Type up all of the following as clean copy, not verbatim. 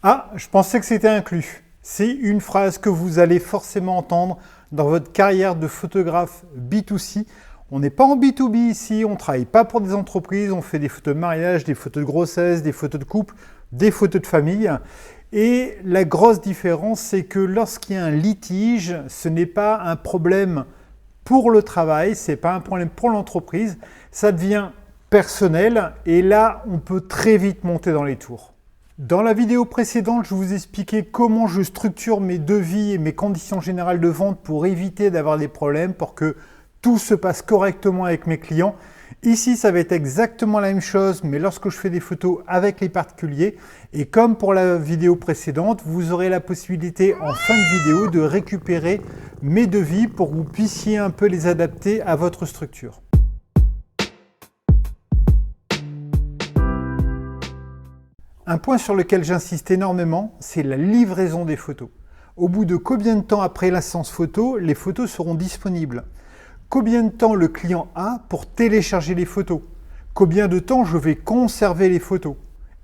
Ah, je pensais que c'était inclus. C'est une phrase que vous allez forcément entendre dans votre carrière de photographe B2C. On n'est pas en B2B ici, on ne travaille pas pour des entreprises, on fait des photos de mariage, des photos de grossesse, des photos de couple, des photos de famille. Et la grosse différence, c'est que lorsqu'il y a un litige, ce n'est pas un problème pour le travail, ce n'est pas un problème pour l'entreprise, ça devient personnel et là, on peut très vite monter dans les tours. Dans la vidéo précédente, je vous expliquais comment je structure mes devis et mes conditions générales de vente pour éviter d'avoir des problèmes, pour que tout se passe correctement avec mes clients. Ici, ça va être exactement la même chose, mais lorsque je fais des photos avec les particuliers. Et comme pour la vidéo précédente, vous aurez la possibilité en fin de vidéo de récupérer mes devis pour que vous puissiez un peu les adapter à votre structure. Un point sur lequel j'insiste énormément, c'est la livraison des photos. Au bout de combien de temps après la séance photo, les photos seront disponibles? Combien de temps le client a pour télécharger les photos? Combien de temps je vais conserver les photos?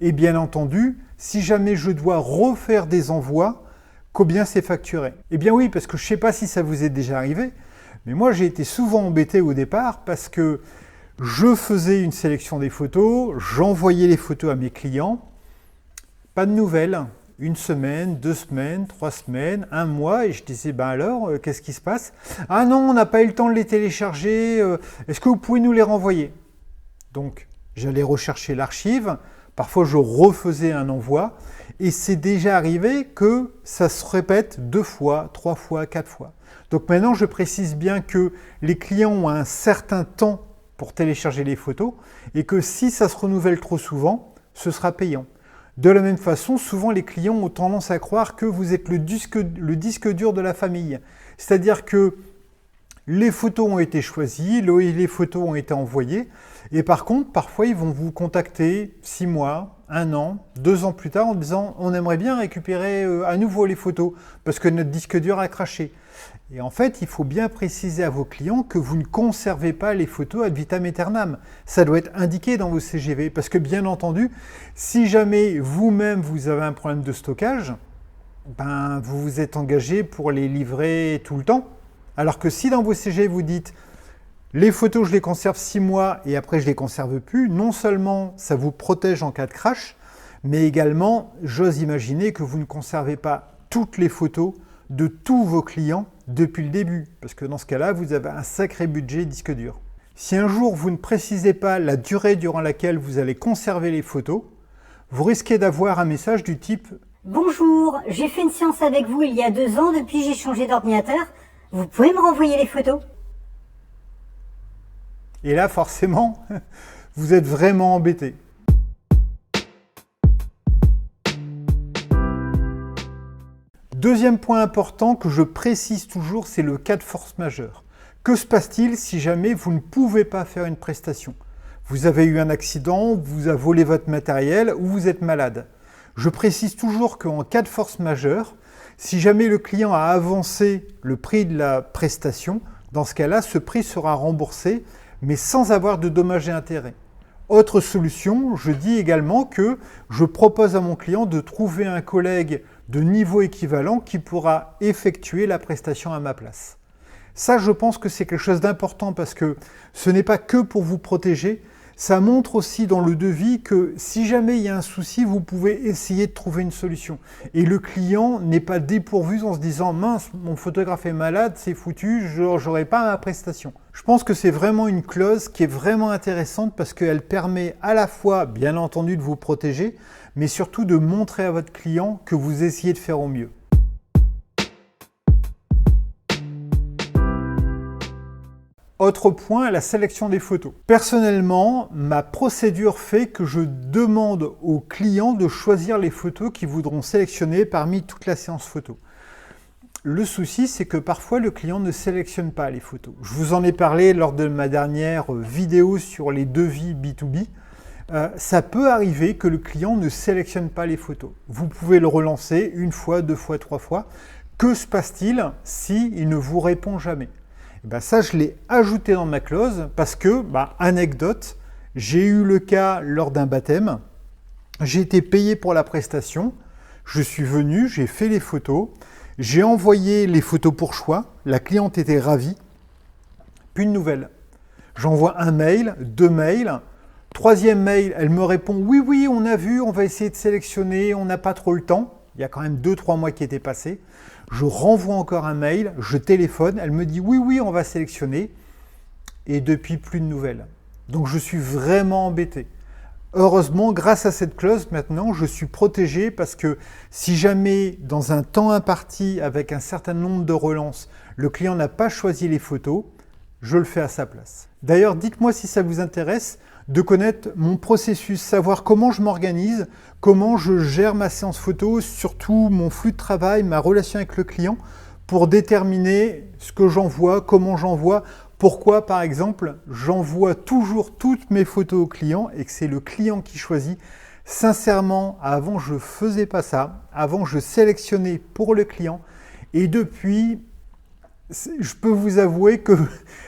Et bien entendu, si jamais je dois refaire des envois, combien c'est facturé? Eh bien oui, parce que je ne sais pas si ça vous est déjà arrivé, mais moi j'ai été souvent embêté au départ parce que je faisais une sélection des photos, j'envoyais les photos à mes clients, pas de nouvelles, une semaine, 2 semaines, 3 semaines, 1 mois, et je disais, ben alors, qu'est-ce qui se passe? Ah non, on n'a pas eu le temps de les télécharger, est-ce que vous pouvez nous les renvoyer? Donc, j'allais rechercher l'archive, parfois je refaisais un envoi, et c'est déjà arrivé que ça se répète 2 fois, 3 fois, 4 fois. Donc maintenant, je précise bien que les clients ont un certain temps pour télécharger les photos, et que si ça se renouvelle trop souvent, ce sera payant. De la même façon, souvent les clients ont tendance à croire que vous êtes le disque dur de la famille. C'est-à-dire que les photos ont été choisies, les photos ont été envoyées, et par contre, parfois ils vont vous contacter 6 mois, 1 an, 2 ans plus tard en disant « on aimerait bien récupérer à nouveau les photos parce que notre disque dur a craché ». Et en fait, il faut bien préciser à vos clients que vous ne conservez pas les photos ad vitam aeternam. Ça doit être indiqué dans vos CGV parce que bien entendu, si jamais vous-même vous avez un problème de stockage, ben, vous vous êtes engagé pour les livrer tout le temps. Alors que si dans vos CGV vous dites les photos je les conserve 6 mois et après je les conserve plus, non seulement ça vous protège en cas de crash, mais également j'ose imaginer que vous ne conservez pas toutes les photos de tous vos clients depuis le début, parce que dans ce cas-là, vous avez un sacré budget disque dur. Si un jour vous ne précisez pas la durée durant laquelle vous allez conserver les photos, vous risquez d'avoir un message du type « Bonjour, j'ai fait une séance avec vous il y a 2 ans, depuis j'ai changé d'ordinateur, vous pouvez me renvoyer les photos ?» Et là, forcément, vous êtes vraiment embêté. Deuxième point important que je précise toujours, c'est le cas de force majeure. Que se passe-t-il si jamais vous ne pouvez pas faire une prestation? Vous avez eu un accident, vous avez volé votre matériel ou vous êtes malade. Je précise toujours qu'en cas de force majeure, si jamais le client a avancé le prix de la prestation, dans ce cas-là, ce prix sera remboursé, mais sans avoir de dommages et intérêts. Autre solution, je dis également que je propose à mon client de trouver un collègue de niveau équivalent qui pourra effectuer la prestation à ma place. Ça, je pense que c'est quelque chose d'important parce que ce n'est pas que pour vous protéger, ça montre aussi dans le devis que si jamais il y a un souci, vous pouvez essayer de trouver une solution. Et le client n'est pas dépourvu en se disant « mince, mon photographe est malade, c'est foutu, je n'aurai pas ma prestation ». Je pense que c'est vraiment une clause qui est vraiment intéressante parce qu'elle permet à la fois, bien entendu, de vous protéger, mais surtout de montrer à votre client que vous essayez de faire au mieux. Autre point, la sélection des photos. Personnellement, ma procédure fait que je demande aux clients de choisir les photos qu'ils voudront sélectionner parmi toute la séance photo. Le souci, c'est que parfois le client ne sélectionne pas les photos. Je vous en ai parlé lors de ma dernière vidéo sur les devis B2B. Ça peut arriver que le client ne sélectionne pas les photos. Vous pouvez le relancer 1 fois, 2 fois, 3 fois. Que se passe-t-il s'il ne vous répond jamais? Ça, je l'ai ajouté dans ma clause parce que, anecdote, j'ai eu le cas lors d'un baptême. J'ai été payé pour la prestation. Je suis venu, j'ai fait les photos, j'ai envoyé les photos pour choix, la cliente était ravie, puis de nouvelles. J'envoie un mail, 2 mails, 3e mail, elle me répond « Oui, on a vu, on va essayer de sélectionner, on n'a pas trop le temps ». Il y a quand même 2-3 mois qui étaient passés. Je renvoie encore un mail, je téléphone, elle me dit « Oui, on va sélectionner ». Et depuis, plus de nouvelles. Donc je suis vraiment embêté. Heureusement, grâce à cette clause, maintenant, je suis protégé parce que si jamais, dans un temps imparti, avec un certain nombre de relances, le client n'a pas choisi les photos, je le fais à sa place. D'ailleurs, dites-moi si ça vous intéresse de connaître mon processus, savoir comment je m'organise, comment je gère ma séance photo, surtout mon flux de travail, ma relation avec le client, pour déterminer ce que j'envoie, comment j'envoie, pourquoi, par exemple, j'envoie toujours toutes mes photos au client et que c'est le client qui choisit. Sincèrement, avant, je ne faisais pas ça. Avant, je sélectionnais pour le client. Et depuis, je peux vous avouer que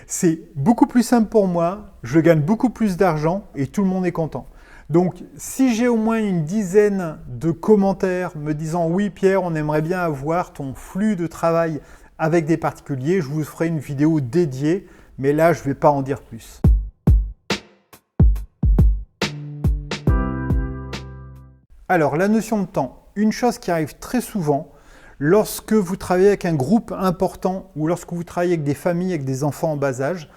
c'est beaucoup plus simple pour moi. Je gagne beaucoup plus d'argent et tout le monde est content. Donc, si j'ai au moins une dizaine de commentaires me disant « Oui, Pierre, on aimerait bien avoir ton flux de travail avec des particuliers », je vous ferai une vidéo dédiée. Mais là, je ne vais pas en dire plus. Alors, la notion de temps. Une chose qui arrive très souvent lorsque vous travaillez avec un groupe important ou lorsque vous travaillez avec des familles, avec des enfants en bas âge.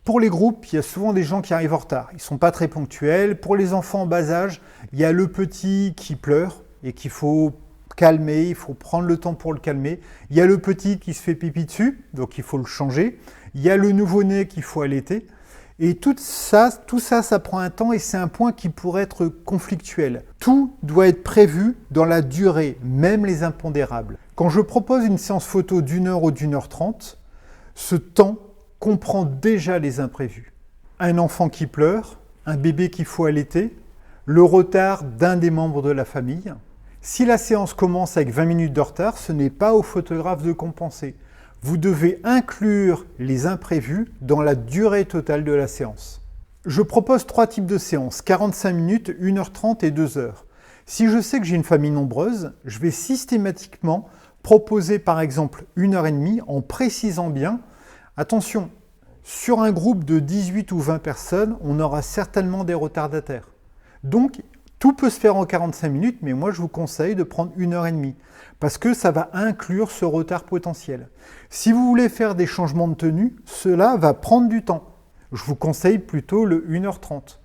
Pour les groupes, il y a souvent des gens qui arrivent en retard. Ils ne sont pas très ponctuels. Pour les enfants en bas âge, il y a le petit qui pleure et qu'il faut calmer, il faut prendre le temps pour le calmer. Il y a le petit qui se fait pipi dessus, donc il faut le changer. Il y a le nouveau-né qu'il faut allaiter. Et tout ça, ça prend un temps et c'est un point qui pourrait être conflictuel. Tout doit être prévu dans la durée, même les impondérables. Quand je propose une séance photo d'1 heure ou d'1 heure 30, ce temps comprend déjà les imprévus. Un enfant qui pleure, un bébé qu'il faut allaiter, le retard d'un des membres de la famille. Si la séance commence avec 20 minutes de retard, ce n'est pas au photographe de compenser. Vous devez inclure les imprévus dans la durée totale de la séance. Je propose 3 types de séances, 45 minutes, 1 heure 30 et 2 heures. Si je sais que j'ai une famille nombreuse, je vais systématiquement proposer par exemple 1 heure et demie en précisant bien, attention, sur un groupe de 18 ou 20 personnes, on aura certainement des retardataires. Donc, tout peut se faire en 45 minutes, mais moi je vous conseille de prendre 1 heure et demie parce que ça va inclure ce retard potentiel. Si vous voulez faire des changements de tenue, cela va prendre du temps. Je vous conseille plutôt le 1 heure 30.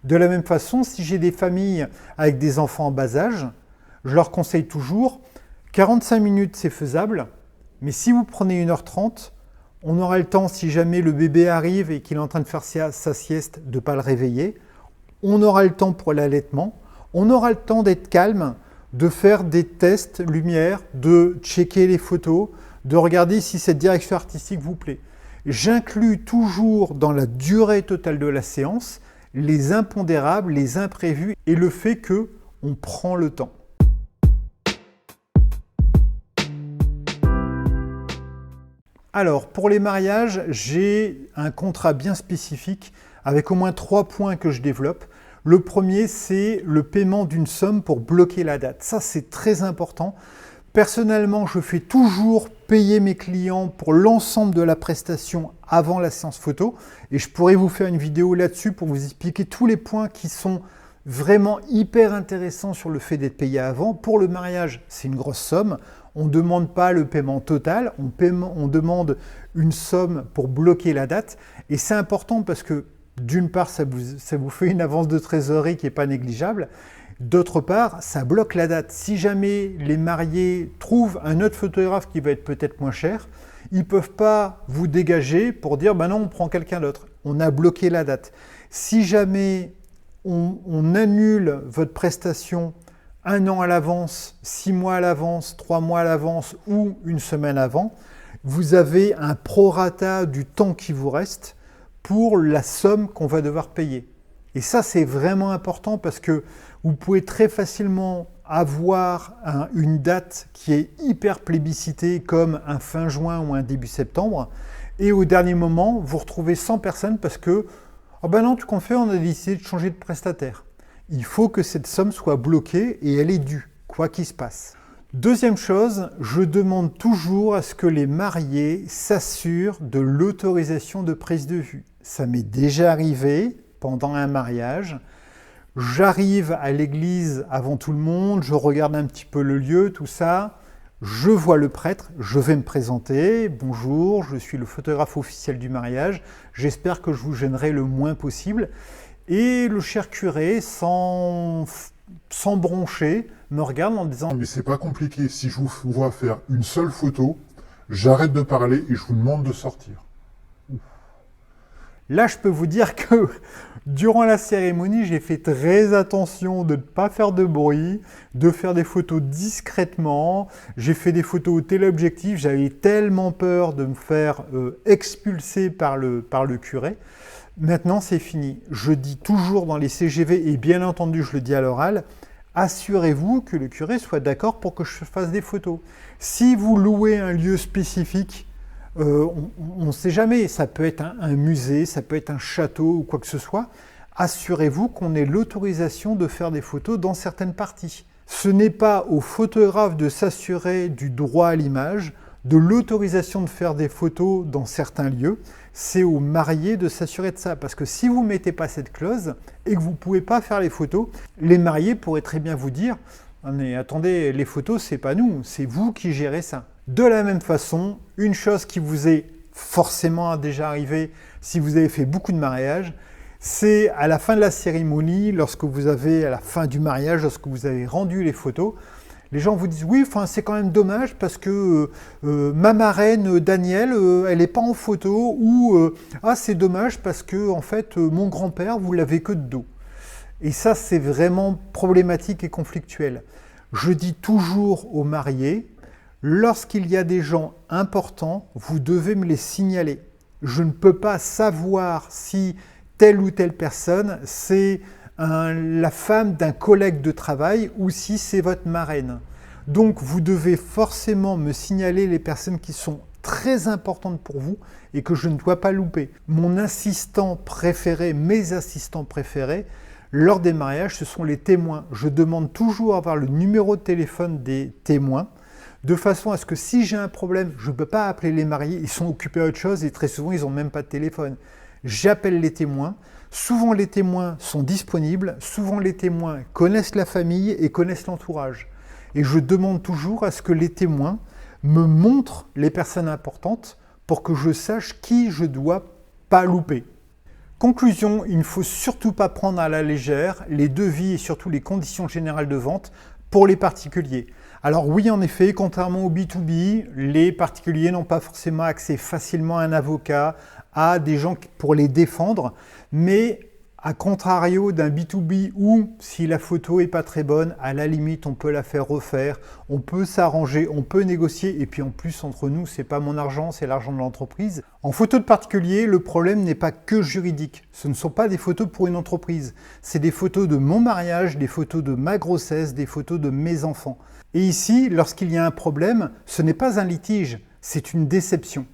De la même façon, si j'ai des familles avec des enfants en bas âge, je leur conseille toujours 45 minutes c'est faisable, mais si vous prenez 1 heure 30, on aura le temps, si jamais le bébé arrive et qu'il est en train de faire sa sieste, de ne pas le réveiller. On aura le temps pour l'allaitement. On aura le temps d'être calme, de faire des tests lumière, de checker les photos, de regarder si cette direction artistique vous plaît. J'inclus toujours dans la durée totale de la séance les impondérables, les imprévus et le fait qu'on prend le temps. Alors, pour les mariages, j'ai un contrat bien spécifique avec au moins 3 points que je développe. Le premier, c'est le paiement d'une somme pour bloquer la date. Ça, c'est très important. Personnellement, je fais toujours payer mes clients pour l'ensemble de la prestation avant la séance photo. Et je pourrais vous faire une vidéo là-dessus pour vous expliquer tous les points qui sont vraiment hyper intéressants sur le fait d'être payé avant. Pour le mariage, c'est une grosse somme. On ne demande pas le paiement total, on demande une somme pour bloquer la date. Et c'est important parce que d'une part, ça vous fait une avance de trésorerie qui n'est pas négligeable. D'autre part, ça bloque la date. Si jamais les mariés trouvent un autre photographe qui va être peut-être moins cher, ils ne peuvent pas vous dégager pour dire « non, on prend quelqu'un d'autre ». On a bloqué la date. Si jamais on annule votre prestation 1 an à l'avance, 6 mois à l'avance, 3 mois à l'avance ou une semaine avant, vous avez un prorata du temps qui vous reste pour la somme qu'on va devoir payer. Et ça, c'est vraiment important parce que vous pouvez très facilement avoir une date qui est hyper plébiscitée comme un fin juin ou un début septembre et au dernier moment, vous retrouvez 100 personnes parce que « Ah ben non, tout compte fait, on a décidé de changer de prestataire ». Il faut que cette somme soit bloquée et elle est due. quoi qu'il se passe. Deuxième chose, je demande toujours à ce que les mariés s'assurent de l'autorisation de prise de vue. Ça m'est déjà arrivé pendant un mariage. J'arrive à l'église avant tout le monde, je regarde un petit peu le lieu, tout ça. Je vois le prêtre, je vais me présenter. Bonjour, je suis le photographe officiel du mariage. J'espère que je vous gênerai le moins possible. Et le cher curé, sans broncher, me regarde en disant « Mais c'est pas compliqué, si je vous vois faire une seule photo, j'arrête de parler et je vous demande de sortir. » Là, je peux vous dire que durant la cérémonie, j'ai fait très attention de ne pas faire de bruit, de faire des photos discrètement. J'ai fait des photos au téléobjectif. J'avais tellement peur de me faire expulser par le curé. Maintenant, c'est fini. Je dis toujours dans les CGV, et bien entendu, je le dis à l'oral, assurez-vous que le curé soit d'accord pour que je fasse des photos. Si vous louez un lieu spécifique, on ne sait jamais, ça peut être un musée, ça peut être un château ou quoi que ce soit, assurez-vous qu'on ait l'autorisation de faire des photos dans certaines parties. Ce n'est pas au photographe de s'assurer du droit à l'image, de l'autorisation de faire des photos dans certains lieux, c'est aux mariés de s'assurer de ça. Parce que si vous ne mettez pas cette clause et que vous ne pouvez pas faire les photos, les mariés pourraient très bien vous dire « Mais attendez, les photos, c'est pas nous, c'est vous qui gérez ça ». De la même façon, une chose qui vous est forcément déjà arrivée si vous avez fait beaucoup de mariages, c'est à la fin de la cérémonie, lorsque vous avez, à la fin du mariage, lorsque vous avez rendu les photos, les gens vous disent « Oui, c'est quand même dommage parce que ma marraine Danielle, elle n'est pas en photo » ou « Ah, c'est dommage parce que en fait, mon grand-père, vous l'avez que de dos ». Et ça, c'est vraiment problématique et conflictuel. Je dis toujours aux mariés, lorsqu'il y a des gens importants, vous devez me les signaler. Je ne peux pas savoir si telle ou telle personne, c'est la femme d'un collègue de travail ou si c'est votre marraine. Donc vous devez forcément me signaler les personnes qui sont très importantes pour vous et que je ne dois pas louper. Mon assistant préféré, mes assistants préférés, lors des mariages, ce sont les témoins. Je demande toujours à avoir le numéro de téléphone des témoins, de façon à ce que si j'ai un problème, je ne peux pas appeler les mariés, ils sont occupés à autre chose et très souvent, ils n'ont même pas de téléphone. J'appelle les témoins. Souvent, les témoins sont disponibles. Souvent, les témoins connaissent la famille et connaissent l'entourage. Et je demande toujours à ce que les témoins me montrent les personnes importantes pour que je sache qui je dois pas louper. Conclusion, il ne faut surtout pas prendre à la légère les devis et surtout les conditions générales de vente pour les particuliers. Alors oui, en effet, contrairement au B2B, les particuliers n'ont pas forcément accès facilement à un avocat, à des gens pour les défendre, mais à contrario d'un B2B où, si la photo n'est pas très bonne, à la limite, on peut la faire refaire, on peut s'arranger, on peut négocier, et puis en plus, entre nous, c'est pas mon argent, c'est l'argent de l'entreprise. En photo de particulier, le problème n'est pas que juridique. Ce ne sont pas des photos pour une entreprise. C'est des photos de mon mariage, des photos de ma grossesse, des photos de mes enfants. Et ici, lorsqu'il y a un problème, ce n'est pas un litige, c'est une déception.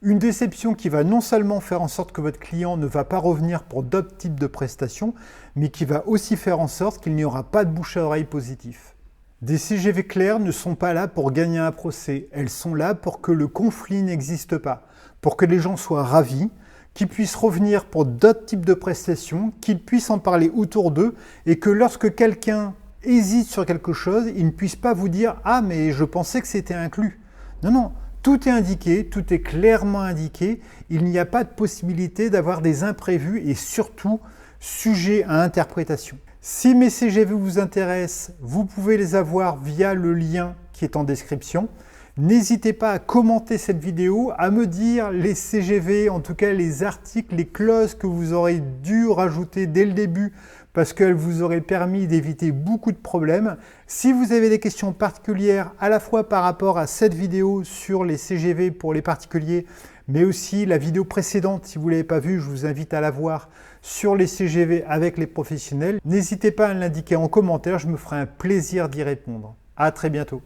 Une déception qui va non seulement faire en sorte que votre client ne va pas revenir pour d'autres types de prestations, mais qui va aussi faire en sorte qu'il n'y aura pas de bouche à oreille positif. Des CGV claires ne sont pas là pour gagner un procès, elles sont là pour que le conflit n'existe pas, pour que les gens soient ravis, qu'ils puissent revenir pour d'autres types de prestations, qu'ils puissent en parler autour d'eux et que lorsque quelqu'un hésite sur quelque chose, il ne puisse pas vous dire « Ah, mais je pensais que c'était inclus ». Non, non. Tout est indiqué, tout est clairement indiqué. Il n'y a pas de possibilité d'avoir des imprévus et surtout sujet à interprétation. Si mes CGV vous intéressent, vous pouvez les avoir via le lien qui est en description. N'hésitez pas à commenter cette vidéo, à me dire les CGV, en tout cas les articles, les clauses que vous aurez dû rajouter dès le début parce qu'elles vous auraient permis d'éviter beaucoup de problèmes. Si vous avez des questions particulières à la fois par rapport à cette vidéo sur les CGV pour les particuliers, mais aussi la vidéo précédente, si vous ne l'avez pas vue, je vous invite à la voir sur les CGV avec les professionnels. N'hésitez pas à l'indiquer en commentaire, je me ferai un plaisir d'y répondre. À très bientôt.